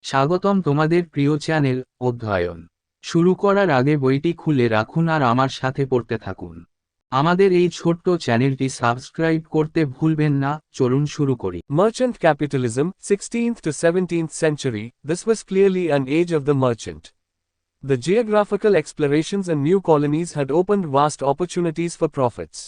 স্বাগতম তোমাদের প্রিয় চ্যানেল অধ্যয়ন। শুরু করার আগে বইটি খুলে রাখুন আর আমার সাথে পড়তে থাকুন। আমাদের এই ছোট্ট চ্যানেলটি সাবস্ক্রাইব করতে ভুলবেন না। চলুন শুরু করি। Merchant capitalism, 16th to 17th century, this was clearly an age of the merchant. The geographical explorations and new colonies had opened vast opportunities for profits.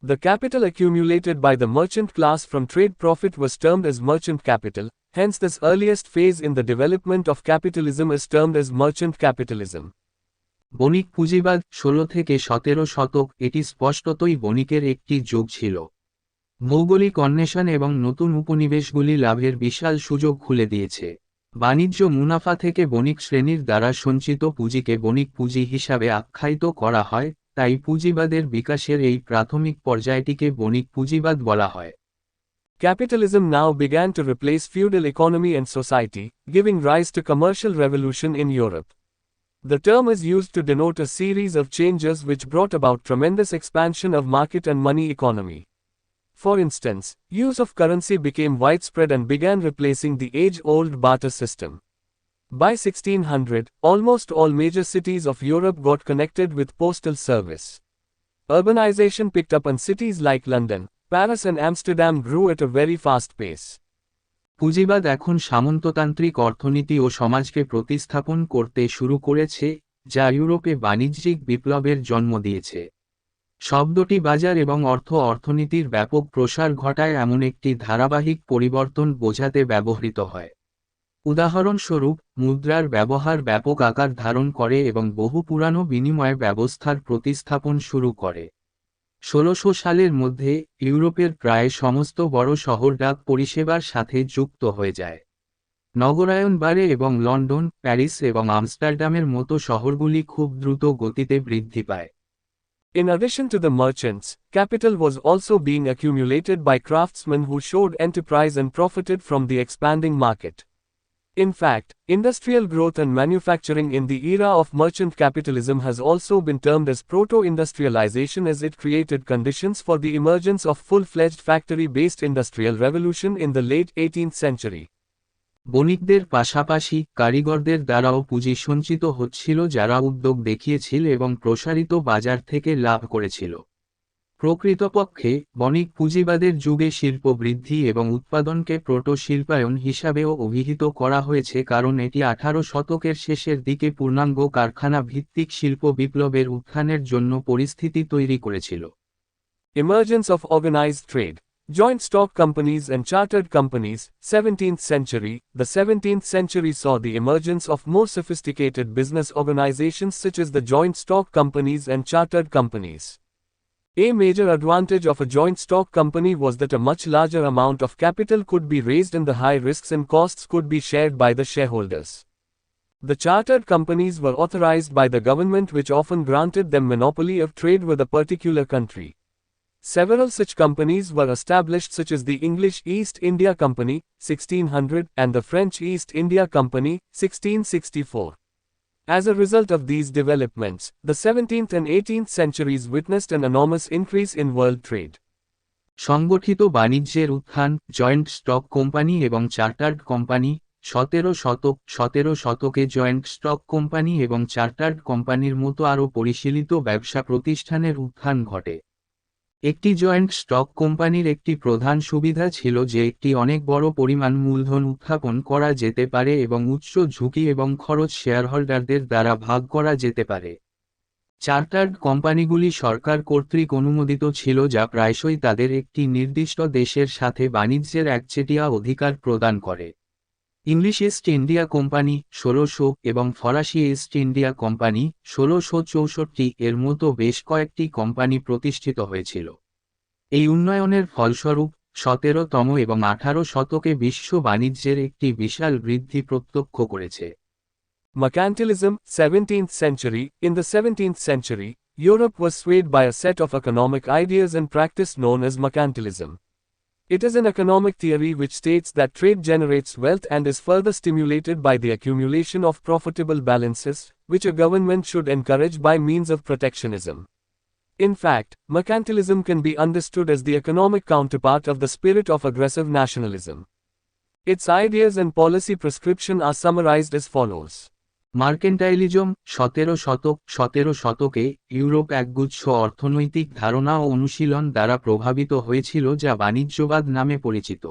The capital accumulated by the merchant class from trade profit was termed as merchant capital, hence this earliest phase in the development of capitalism is termed as merchant capitalism. বণিক পুঁজিবাদ 16 থেকে 17 শতক, এটি স্পষ্টতই বণিকের একটি যুগ ছিল। ভৌগোলিক অন্বেষণ এবং নতুন উপনিবেশগুলি লাভের বিশাল সুযোগ খুলে দিয়েছে। বাণিজ্য মুনাফা থেকে বণিক শ্রেণীর দ্বারা সঞ্চিত পুঁজিকে বণিক পুঁজি হিসাবে আখ্যায়িত করা হয়, তাই পুঁজিবাদের বিকাশের এই প্রাথমিক পর্যায়টিকে বণিক পুঁজিবাদ বলা হয়। Capitalism now began to replace feudal economy and society, giving rise to commercial revolution in Europe. The term is used to denote a series of changes which brought about tremendous expansion of market and money economy. For instance, use of currency became widespread and began replacing the age-old barter system. By 1600, almost all major cities of Europe got connected with postal service. Urbanization picked up and cities like London, Paris and Amsterdam grew at a very fast pace. পুঁজিবাদ এখন সামন্ততান্ত্রিক অর্থনীতি ও সমাজকে প্রতিস্থাপন করতে শুরু করেছে, যা ইউরোপে বাণিজ্যিক বিপ্লবের জন্ম দিয়েছে। শব্দটি বাজার এবং অর্থনীতির ব্যাপক প্রসার ঘটায় এমন একটি ধারাবাহিক পরিবর্তন বোঝাতে ব্যবহৃত হয়। উদাহরণস্বরূপ, মুদ্রার ব্যবহার ব্যাপক আকার ধারণ করে এবং বহু পুরানো বিনিময় ব্যবস্থার প্রতিস্থাপন শুরু করে। 1600 সালের মধ্যে ইউরোপের প্রায় সমস্ত বড় শহর ডাক পরিষেবার সাথে যুক্ত হয়ে যায়। নগরায়ন বাড়ে এবং লন্ডন, প্যারিস এবং আমস্টারডামের মতো শহরগুলি খুব দ্রুত গতিতে বৃদ্ধি পায়। In addition to the merchants, capital was also being accumulated by craftsmen who showed enterprise and profited from the expanding market. In fact, industrial growth and manufacturing in the era of merchant capitalism has also been termed as proto-industrialization as it created conditions for the emergence of full-fledged factory-based industrial revolution in the late 18th century. বণিকদের পাশাপাশি কারিগরদের দ্বারাও পুঁজি সঞ্চিত হচ্ছিল, যারা উদ্যোগ দেখিয়েছিল এবং প্রসারিত বাজার থেকে লাভ করেছিল। প্রকৃতপক্ষে বণিক পুঁজিবাদের যুগে শিল্প বৃদ্ধি এবং উৎপাদনকে প্রোটো-শিল্পায়ন হিসাবেও অভিহিত করা হয়েছে, কারণ এটি 18 শতকের শেষের দিকে পূর্ণাঙ্গ কারখানা ভিত্তিক শিল্প বিপ্লবের উত্থানের জন্য পরিস্থিতি তৈরি করেছিল। Emergence of organized trade. Joint stock companies and chartered companies, 17th century. The 17th century saw the emergence of more sophisticated business organizations such as the joint stock companies and chartered companies. A major advantage of a joint stock company was that a much larger amount of capital could be raised and the high risks and costs could be shared by the shareholders. The chartered companies were authorized by the government, which often granted them monopoly of trade with a particular country. Several such companies were established, such as the English East India Company, 1600, and the French East India Company, 1664. As a result of these developments, the 17th and 18th centuries witnessed an enormous increase in world trade. সংগঠিত বাণিজ্যের উত্থান, joint stock company এবং chartered company. 17 শতকে joint stock company এবং chartered কোম্পানির মতো আরও পরিশীলিত ব্যবসা প্রতিষ্ঠানের উত্থান ঘটে। একটি জয়েন্ট স্টক কোম্পানির একটি প্রধান সুবিধা ছিল যে একটি অনেক বড় পরিমাণ মূলধন উত্থাপন করা যেতে পারে এবং উচ্চ ঝুঁকি এবং খরচ শেয়ারহোল্ডারদের দ্বারা ভাগ করা যেতে পারে। চার্টার্ড কোম্পানিগুলি সরকার কর্তৃক অনুমোদিত ছিল, যা প্রায়শই তাদের একটি নির্দিষ্ট দেশের সাথে বাণিজ্যের একচেটিয়া অধিকার প্রদান করে। ইংলিশ ইস্ট ইন্ডিয়া কোম্পানি 1600 এবং ফরাসি ইস্ট ইন্ডিয়া কোম্পানি 1664 এর মতো বেশ কয়েকটি কোম্পানি প্রতিষ্ঠিত হয়েছিল। এই উন্নয়নের ফলস্বরূপ 17তম এবং 18 শতকে বিশ্ব বাণিজ্যের একটি বিশাল বৃদ্ধি প্রত্যক্ষ করেছে। Mercantilism, 17th century. In the 17th century, Europe was swayed by a set of economic ideas and practice known as mercantilism. It is an economic theory which states that trade generates wealth and is further stimulated by the accumulation of profitable balances, which a government should encourage by means of protectionism. In fact, mercantilism can be understood as the economic counterpart of the spirit of aggressive nationalism. Its ideas and policy prescription are summarized as follows. Mercantilism 17 শতকে Europe একগুচ্ছ অর্থনৈতিক ধারণা ও অনুশীলন দ্বারা প্রভাবিত হয়েছিল যা বাণিজ্যবাদ নামে পরিচিত।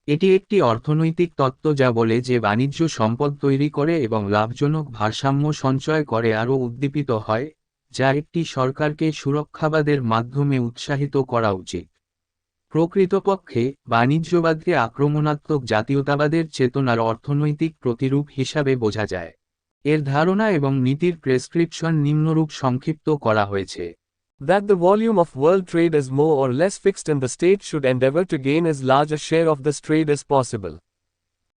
এটি একটি অর্থনৈতিক তত্ত্ব যা বলে যে বাণিজ্য সম্পদ তৈরি করে এবং লাভজনক ভারসাম্য সঞ্চয় করে আরও উদ্দীপিত হয়, যা একটি সরকারকে সুরক্ষাবাদের মাধ্যমে উৎসাহিত করা উচিত। প্রকৃতপক্ষে বাণিজ্যবাদকে আক্রমণাত্মক জাতীয়তাবাদের চেতনার অর্থনৈতিক প্রতিরূপ হিসাবে বোঝা যায়। এর ধারণা এবং নীতির প্রেসক্রিপশন নিম্নরূপ সংক্ষিপ্ত করা হয়েছে। That the volume of world trade is more or less fixed and the state should endeavor to gain as large a share of this trade as possible.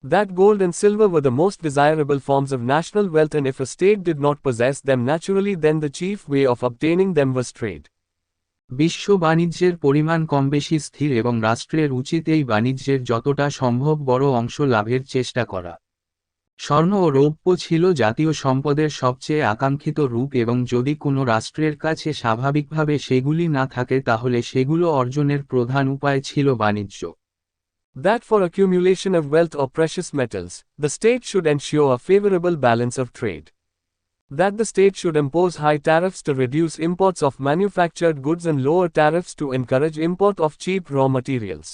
That gold and silver were the most desirable forms of national wealth, and if a state did not possess them naturally, then the chief way of obtaining them was trade. বিশ্ব বাণিজ্যের পরিমাণ কমবেশি স্থির এবং রাষ্ট্রের উচিত এই বাণিজ্যের যতটা সম্ভব বড় অংশ লাভের চেষ্টা করা। স্বর্ণ ও রৌপ্য ছিল জাতীয় সম্পদের সবচেয়ে আকাঙ্ক্ষিত রূপ এবং যদি কোনো রাষ্ট্রের কাছে স্বাভাবিকভাবে সেগুলি না থাকে তাহলে সেগুলো অর্জনের প্রধান উপায় ছিল বাণিজ্য। That for accumulation of wealth or precious metals, the state should ensure a favorable balance of trade. That the state should impose high tariffs to reduce imports of manufactured goods and lower tariffs to encourage import of cheap raw materials.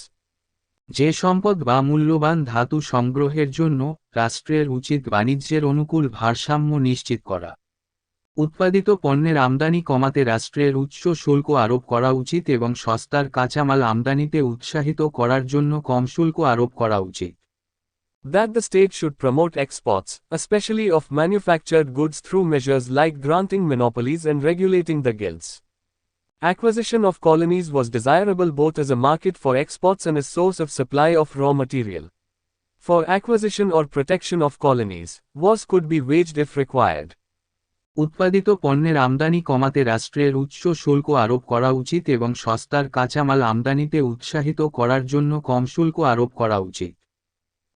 যে সম্পদ বা মূল্যবান ধাতু সংগ্রহের জন্য রাষ্ট্রের উচিত বাণিজ্যের অনুকূল ভারসাম্য নিশ্চিত করা। উৎপাদিত পণ্যের আমদানি কমাতে রাষ্ট্রের উচ্চ শুল্ক আরোপ করা উচিত এবং সস্তার কাঁচামাল আমদানিতে উৎসাহিত করার জন্য কম শুল্ক আরোপ করা উচিত। That the state should promote exports, especially of manufactured goods through measures like granting monopolies and regulating the guilds. Acquisition of colonies was desirable both as a market for exports and as source of supply of raw material. For acquisition or protection of colonies, wars could be waged if required. উৎপাদিত পণ্যের আমদানি কমাতে রাষ্ট্রের উচ্চ শুল্ক আরোপ করা উচিত এবং সস্তার কাঁচামাল আমদানিতে উৎসাহিত করার জন্য কম শুল্ক আরোপ করা উচিত।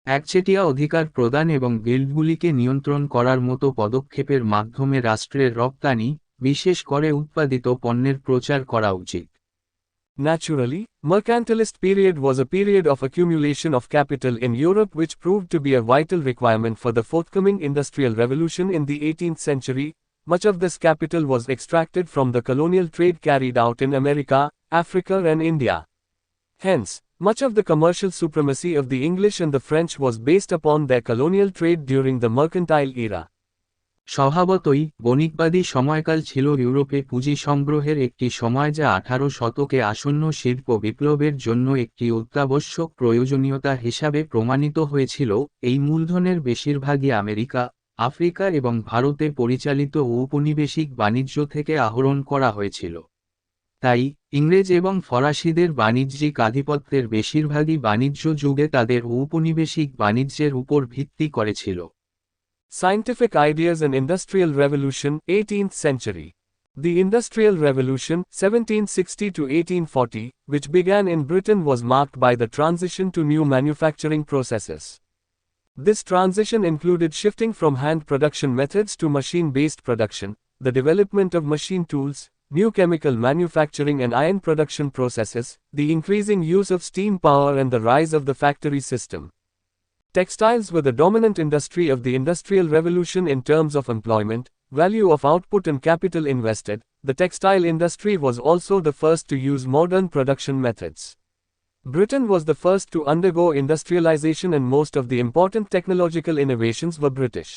একচেটিয়া অধিকার প্রদান এবং গিল্ডগুলিকে নিয়ন্ত্রণ করার মতো পদক্ষেপের মাধ্যমে রাষ্ট্রের রপ্তানি, বিশেষ করে উৎপাদিত পণ্যের প্রচার করা উচিত। Naturally, mercantilist period was a period of accumulation of capital in Europe which proved to be a vital requirement for the forthcoming industrial revolution in the 18th century. Much of this capital was extracted from the colonial trade carried out in America, Africa and India. Hence, much of the commercial supremacy of the English and the French was based upon their colonial trade during the mercantile era. স্বভাবতই বণিকবাদী সময়কাল ছিল ইউরোপে পুঁজি সংগ্রহের একটি সময় যা 18 শতকে আসন্ন শিল্প বিপ্লবের জন্য একটি অত্যাবশ্যক প্রয়োজনীয়তা হিসাবে প্রমাণিত হয়েছিল। এই মূলধনের বেশিরভাগই আমেরিকা, আফ্রিকা এবং ভারতে পরিচালিত ঔপনিবেশিক বাণিজ্য থেকে আহরণ করা হয়েছিল। তাই ইংরেজ এবং ফরাসিদের বাণিজ্যিক আধিপত্যের বেশিরভাগই বাণিজ্য যুগে তাদের ঔপনিবেশিক বাণিজ্যের উপর ভিত্তি করেছিল। Scientific ideas and industrial revolution, 18th century. The Industrial Revolution, 1760 to 1840, which began in Britain was marked by the transition to new manufacturing processes. This transition included shifting from hand production methods to machine-based production, the development of machine tools, new chemical manufacturing and iron production processes, the increasing use of steam power and the rise of the factory system. Textiles were the dominant industry of the Industrial Revolution in terms of employment, value of output and capital invested. The textile industry was also the first to use modern production methods. Britain was the first to undergo industrialization and most of the important technological innovations were British.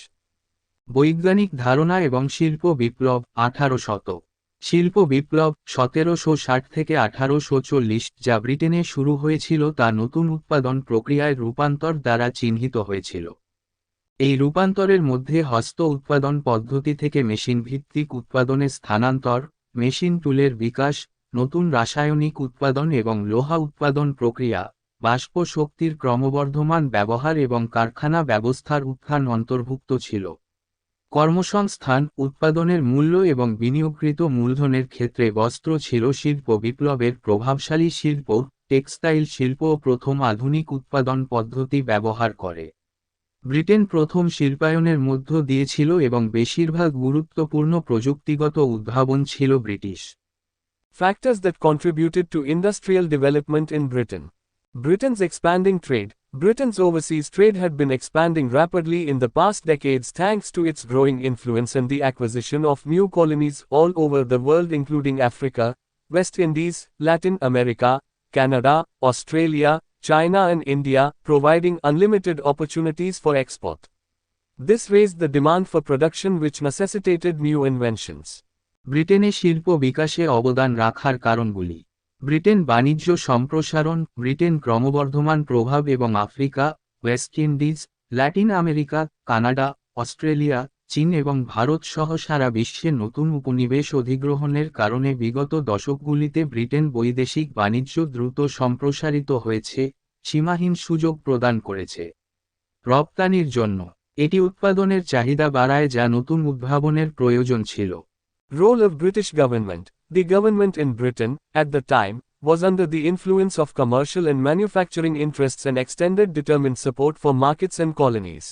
বৈজ্ঞানিক ধারণা এবং শিল্প বিপ্লব 18 শতক। শিল্প বিপ্লব 1760 থেকে 1840 যা ব্রিটেনে শুরু হয়েছিল তা নতুন উৎপাদন প্রক্রিয়ায় রূপান্তর দ্বারা চিহ্নিত হয়েছিল। এই রূপান্তরের মধ্যে হস্ত উৎপাদন পদ্ধতি থেকে মেশিন ভিত্তিক উৎপাদনে স্থানান্তর, মেশিন টুলের বিকাশ, নতুন রাসায়নিক উৎপাদন এবং লোহা উৎপাদন প্রক্রিয়া, বাষ্প শক্তির ক্রমবর্ধমান ব্যবহার এবং কারখানা ব্যবস্থার উত্থান অন্তর্ভুক্ত ছিল। কর্মসংস্থান, উৎপাদনের মূল্য এবং বিনিয়োগকৃত মূলধনের ক্ষেত্রে বস্ত্র ছিল শিল্প বিপ্লবের প্রভাবশালী শিল্প। টেক্সটাইল শিল্প প্রথম আধুনিক উৎপাদন পদ্ধতি ব্যবহার করে। ব্রিটেন প্রথম শিল্পায়নের মধ্য দিয়েছিল এবং বেশিরভাগ গুরুত্বপূর্ণ প্রযুক্তিগত উদ্ভাবন ছিল British. Factors that contributed to industrial development in Britain. Britain's expanding trade, Britain's overseas trade had been expanding rapidly in the past decades thanks to its growing influence and the acquisition of new colonies all over the world including Africa, West Indies, Latin America, Canada, Australia, China and India, providing unlimited opportunities for export. This raised the demand for production which necessitated new inventions. ব্রিটেনে শিল্প বিকাশে অবদান রাখার কারণগুলি। Britain বাণিজ্য সম্প্রসারণ, Britain ক্রমবর্ধমান প্রভাব এবং Africa, West Indies, Latin America, Canada, Australia, চীন এবং ভারত সহ সারা বিশ্বে নতুন উপনিবেশ অধিগ্রহণের কারণে বিগত দশকগুলিতে ব্রিটেন বৈদেশিক বাণিজ্য দ্রুত সম্প্রসারিত হয়েছে, সীমাহীন সুযোগ প্রদান করেছে। রপ্তানির জন্য এটি উৎপাদনের চাহিদা বাড়ায় যা নতুন উদ্ভাবনের প্রয়োজন ছিল। Role of British government. The government in Britain, at the time, was under the influence of commercial and manufacturing interests and extended determined support for markets and colonies.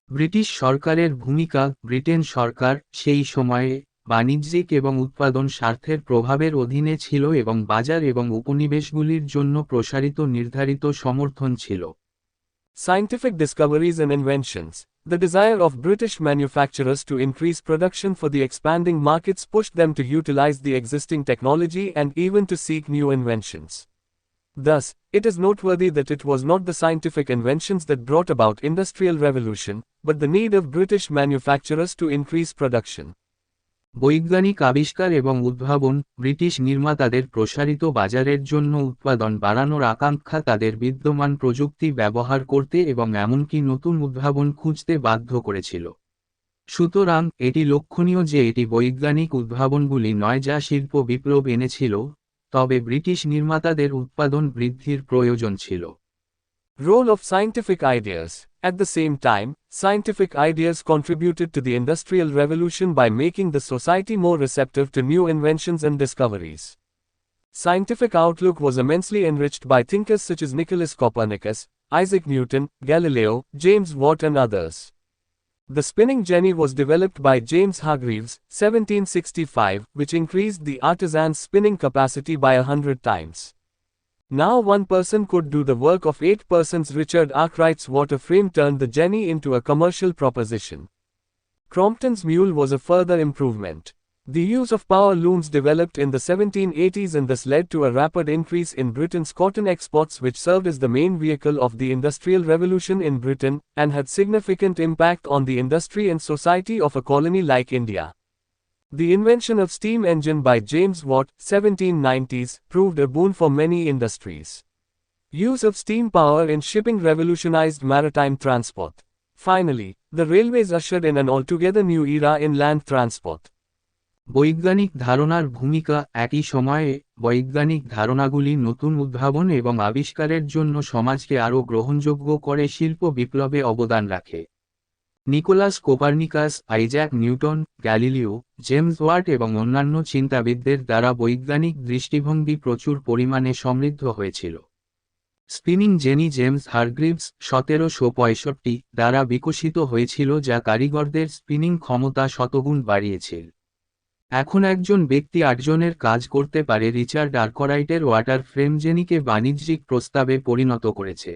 British সরকারের ভূমিকা। ব্রিটেন সরকার সেই সময়ে বাণিজ্যিক এবং উৎপাদন স্বার্থের প্রভাবের অধীনে ছিল এবং বাজার এবং উপনিবেশগুলির জন্য প্রসারিত নির্ধারিত সমর্থন ছিল। Scientific discoveries and inventions. The desire of British manufacturers to increase production for the expanding markets pushed them to utilize the existing technology and even to seek new inventions. Thus, it is noteworthy that it was not the scientific inventions that brought about industrial revolution, but the need of British manufacturers to increase production. বৈজ্ঞানিক আবিষ্কার এবং উদ্ভাবন। British নির্মাতাদের প্রসারিত বাজারের জন্য উৎপাদন বাড়ানোর আকাঙ্ক্ষা তাদের বিদ্যমান প্রযুক্তি ব্যবহার করতে এবং এমনকি নতুন উদ্ভাবন খুঁজতে বাধ্য করেছিল। সুতরাং এটি লক্ষণীয় যে এটি বৈজ্ঞানিক উদ্ভাবনগুলি নয় যা শিল্প বিপ্লব এনেছিল, তবে ব্রিটিশ নির্মাতাদের উৎপাদন বৃদ্ধির প্রয়োজন ছিল। Role of scientific ideas. At the same time, scientific ideas contributed to the Industrial Revolution by making the society more receptive to new inventions and discoveries. Scientific outlook was immensely enriched by thinkers such as Nicholas Copernicus, Isaac Newton, Galileo, James Watt and others. The spinning jenny was developed by James Hargreaves, 1765, which increased the artisan's spinning capacity by 100 times. Now one person could do the work of 8 persons. Richard Arkwright's water frame turned the jenny into a commercial proposition. Crompton's mule was a further improvement. The use of power looms developed in the 1780s and this led to a rapid increase in Britain's cotton exports which served as the main vehicle of the Industrial Revolution in Britain, and had significant impact on the industry and society of a colony like India. The invention of steam engine by James Watt, 1790s, proved a boon for many industries. Use of steam power in shipping revolutionized maritime transport. Finally, the railways ushered in an altogether new era in land transport. বৈজ্ঞানিক ধারণার ভূমিকা। একই সময়ে বৈজ্ঞানিক ধারণাগুলি নতুন উদ্ভাবন এবং আবিষ্কারের জন্য সমাজকে আরও গ্রহণযোগ্য করে শিল্প বিপ্লবে অবদান রাখে। Nicolas Copernicus, Isaac Newton, Galileo, James Watt এবং অন্যান্য চিন্তাবিদদের দ্বারা বৈজ্ঞানিক দৃষ্টিভঙ্গি প্রচুর পরিমাণে সমৃদ্ধ হয়েছিল। স্পিনিং জেনি জেমস হারগ্রিভস, 1765 দ্বারা বিকশিত হয়েছিল যা কারিগরদের স্পিনিং ক্ষমতা শতগুণ বাড়িয়েছিল। এখন একজন ব্যক্তি 8 জনের কাজ করতে পারে। রিচার্ড আর্করাইটের ওয়াটার ফ্রেম জেনিকে বাণিজ্যিক প্রস্তাবে পরিণত করেছে।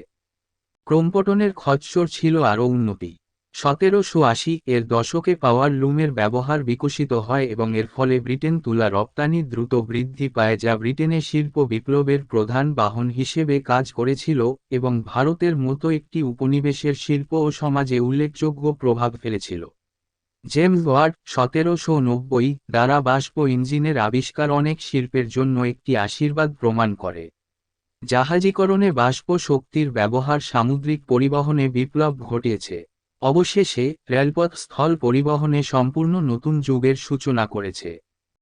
ক্রোমপটনের খচ্চর ছিল আরও উন্নতি। 1780 এর দশকে পাওয়ার লুমের ব্যবহার বিকশিত হয় এবং এর ফলে ব্রিটেন তুলা রপ্তানি দ্রুত বৃদ্ধি পায় যা ব্রিটেনে শিল্প বিপ্লবের প্রধান বাহন হিসেবে কাজ করেছিল এবং ভারতের মতো একটি উপনিবেশের শিল্প ও সমাজে উল্লেখযোগ্য প্রভাব ফেলেছিল। জেমস ওয়াট, 1790 দ্বারা বাষ্প ইঞ্জিনের আবিষ্কার অনেক শিল্পের জন্য একটি আশীর্বাদ প্রমাণ করে। জাহাজীকরণে বাষ্প শক্তির ব্যবহার সামুদ্রিক পরিবহনে বিপ্লব ঘটিয়েছে। অবশেষে রেলপথ স্থল পরিবহনে সম্পূর্ণ নতুন যুগের সূচনা করেছে।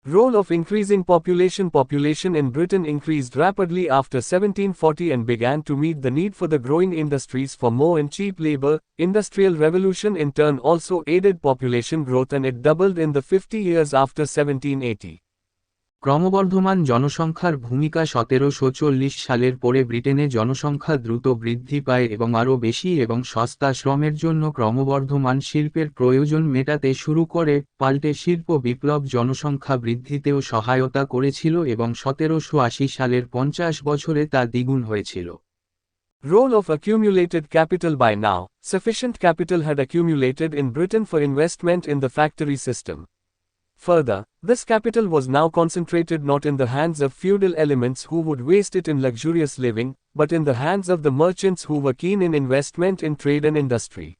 Role of increasing population. Population in Britain increased rapidly after 1740 and began to meet the need for the growing industries for more and cheap labor. Industrial Revolution in turn also aided population growth and it doubled in the 50 years after 1780. ক্রমবর্ধমান জনসংখ্যার ভূমিকা। 1740 সালের পরে ব্রিটেনে জনসংখ্যা দ্রুত বৃদ্ধি পায় এবং আরও বেশি এবং সস্তা শ্রমের জন্য ক্রমবর্ধমান শিল্পের প্রয়োজন মেটাতে শুরু করে। পাল্টে শিল্প বিপ্লব জনসংখ্যা বৃদ্ধিতেও সহায়তা করেছিল এবং 1780 সালের 50 বছরে তা দ্বিগুণ হয়েছিল। Role of accumulated capital. By now, sufficient capital had accumulated in Britain for investment in the factory system. Further, this capital was now concentrated not in the hands of feudal elements who would waste it in luxurious living, but in the hands of the merchants who were keen in investment in trade and industry.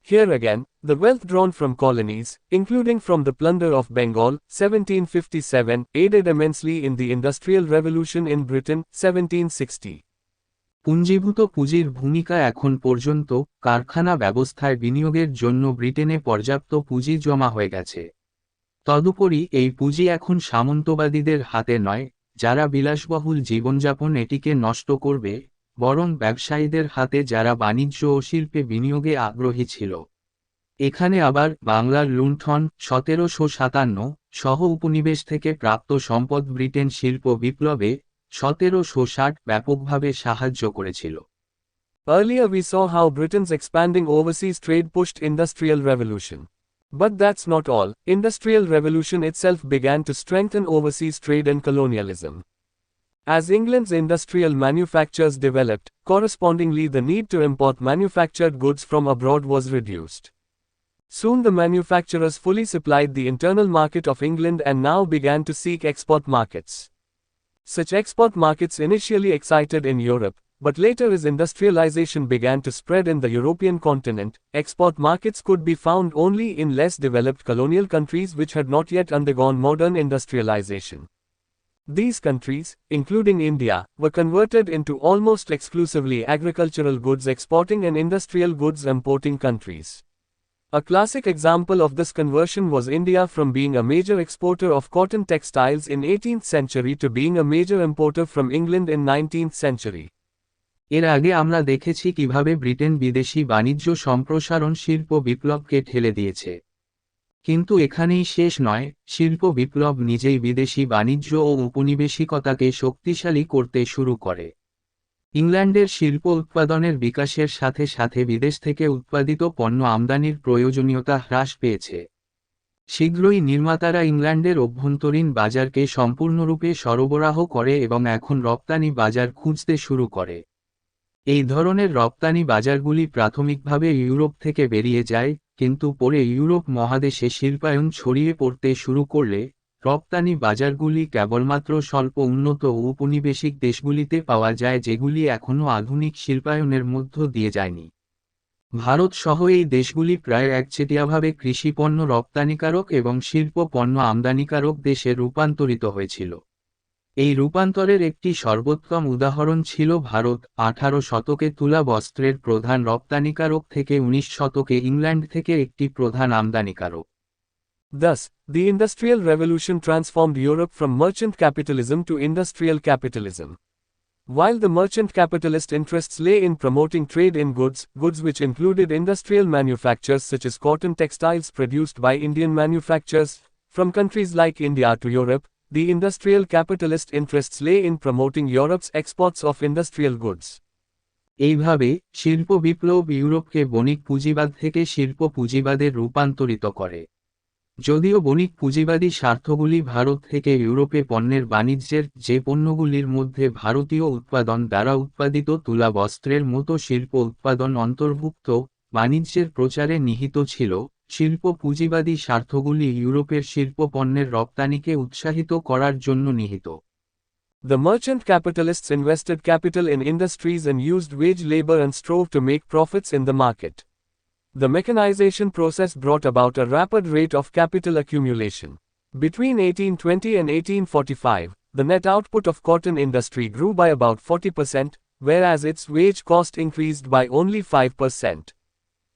Here again, the wealth drawn from colonies, including from the plunder of Bengal, 1757, aided immensely in the Industrial Revolution in Britain, 1760. পুঞ্জীভূত পুঁজির ভূমিকা এখন পর্যন্ত কারখানা ব্যবস্থায় বিনিয়োগের জন্য ব্রিটেনে পর্যাপ্ত পুঁজি জমা হয়ে গেছে। তদুপরি এই পুঁজি এখন সামন্তবাদীদের হাতে নয়, যারা বিলাসবহুল জীবনযাপন এটিকে নষ্ট করবে, বরং ব্যবসায়ীদের হাতে যারা বাণিজ্য ও শিল্পে বিনিয়োগে আগ্রহী ছিল। এখানে আবার বাংলার লুণ্ঠন 1757 সহ উপনিবেশ থেকে প্রাপ্ত সম্পদ ব্রিটেন শিল্প বিপ্লবে 1760 ব্যাপকভাবে সাহায্য করেছিল। Earlier we saw how Britain's expanding overseas trade pushed industrial revolution. But that's not all. Industrial revolution itself began to strengthen overseas trade and colonialism. As England's industrial manufactures developed, correspondingly the need to import manufactured goods from abroad was reduced. Soon the manufacturers fully supplied the internal market of England and now began to seek export markets. Such export markets initially excited in Europe, but later as industrialization began to spread in the European continent, export markets could be found only in less developed colonial countries which had not yet undergone modern industrialization. These countries, including India, were converted into almost exclusively agricultural goods exporting and industrial goods importing countries. A classic example of this conversion was India from being a major exporter of cotton textiles in 18th century to being a major importer from England in 19th century. এর আগে আমরা দেখেছি কিভাবে Britain বিদেশি বাণিজ্য সম্প্রসারণ শিল্প বিপ্লবকে ঠেলে দিয়েছে। কিন্তু এখানেই শেষ নয়, শিল্প বিপ্লব নিজেই বিদেশি বাণিজ্য ও উপনিবেশিকতাকে শক্তিশালী করতে শুরু করে। ইংল্যান্ডের শিল্প উৎপাদনের বিকাশের সাথে সাথে বিদেশ থেকে উৎপাদিত পণ্য আমদানির প্রয়োজনীয়তা হ্রাস পেয়েছে। শীঘ্রই নির্মাতারা ইংল্যান্ডের অভ্যন্তরীণ বাজারকে সম্পূর্ণরূপে সরবরাহ করে এবং এখন রপ্তানি বাজার খুঁজতে শুরু করে। এই ধরনের রপ্তানি বাজারগুলি প্রাথমিকভাবে ইউরোপ থেকে বেরিয়ে যায়, কিন্তু পরে ইউরোপ মহাদেশে শিল্পায়ন ছড়িয়ে পড়তে শুরু করলে রপ্তানি বাজারগুলি কেবলমাত্র স্বল্প উন্নত ও উপনিবেশিক দেশগুলিতে পাওয়া যায়, যেগুলি এখনও আধুনিক শিল্পায়নের মধ্য দিয়ে যায়নি। ভারত সহ এই দেশগুলি প্রায় একচেটিয়াভাবে কৃষিপণ্য রপ্তানিকারক এবং শিল্প পণ্য আমদানিকারক দেশে রূপান্তরিত হয়েছিল। এই রূপান্তরের একটি সর্বোত্তম উদাহরণ ছিল ভারত, 18 শতকে তুলা বস্ত্রের প্রধান রপ্তানিকারক থেকে 19 শতকে ইংল্যান্ড থেকে একটি প্রধান আমদানিকারক। Thus, the Industrial Revolution transformed Europe from merchant capitalism to industrial capitalism. While the merchant capitalist interests lay in promoting trade in goods which included industrial manufactures such as cotton textiles produced by Indian manufacturers, from countries like India to Europe, the industrial capitalist interests lay in promoting Europe's exports of industrial goods. এইভাবে শিল্প বিপ্লব ইউরোপকে বণিক পুঁজিবাদ থেকে শিল্প পুঁজিবাদে রূপান্তরিত করে। যদিও বণিক পুঁজিবাদী স্বার্থগুলি ভারত থেকে ইউরোপে পণ্যের বাণিজ্যের, যে পণ্যগুলির মধ্যে ভারতীয় উৎপাদন দ্বারা উৎপাদিত তুলা বস্ত্রের মতো শিল্প উৎপাদন অন্তর্ভুক্ত, বাণিজ্যের প্রচারে নিহিত ছিল, শিল্প পুঁজিবাদী স্বার্থগুলি ইউরোপের শিল্প পণ্যের রপ্তানিকে উৎসাহিত করার জন্য নিহিত। The merchant capitalists invested capital in industries and used wage labor and strove to make profits in the market. The mechanization process brought about a rapid rate of capital accumulation. Between 1820 and 1845, the net output of cotton industry grew by about 40%, whereas its wage cost increased by only 5%.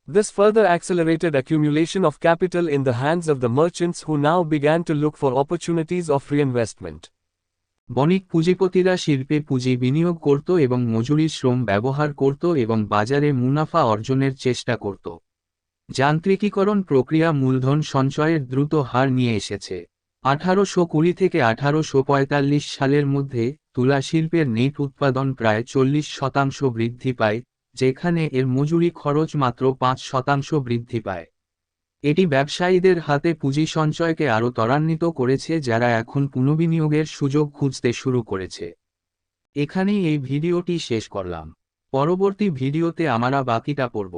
This further accelerated accumulation of capital in the hands of the merchants who now began to look for opportunities of reinvestment. বণিক পুঁজিপতিরা শিল্পে পুঁজি বিনিয়োগ করত এবং মজুরির শ্রম ব্যবহার করত এবং বাজারে মুনাফা অর্জনের চেষ্টা করত। যান্ত্রিকীকরণ প্রক্রিয়া মূলধন সঞ্চয়ের দ্রুত হার নিয়ে এসেছে। 1820 থেকে 1845 সালের মধ্যে তুলা শিল্পের নেট উৎপাদন প্রায় 40% বৃদ্ধি পায়, যেখানে এর মজুরি খরচ মাত্র 5% বৃদ্ধি পায়। এটি ব্যবসায়ীদের হাতে পুঁজি সঞ্চয়কে আরও ত্বরান্বিত করেছে, যারা এখন পুনর্বিনিয়োগের সুযোগ খুঁজতে শুরু করেছে। এখানেই এই ভিডিওটি শেষ করলাম। পরবর্তী ভিডিওতে আমরা বাকিটা পড়ব।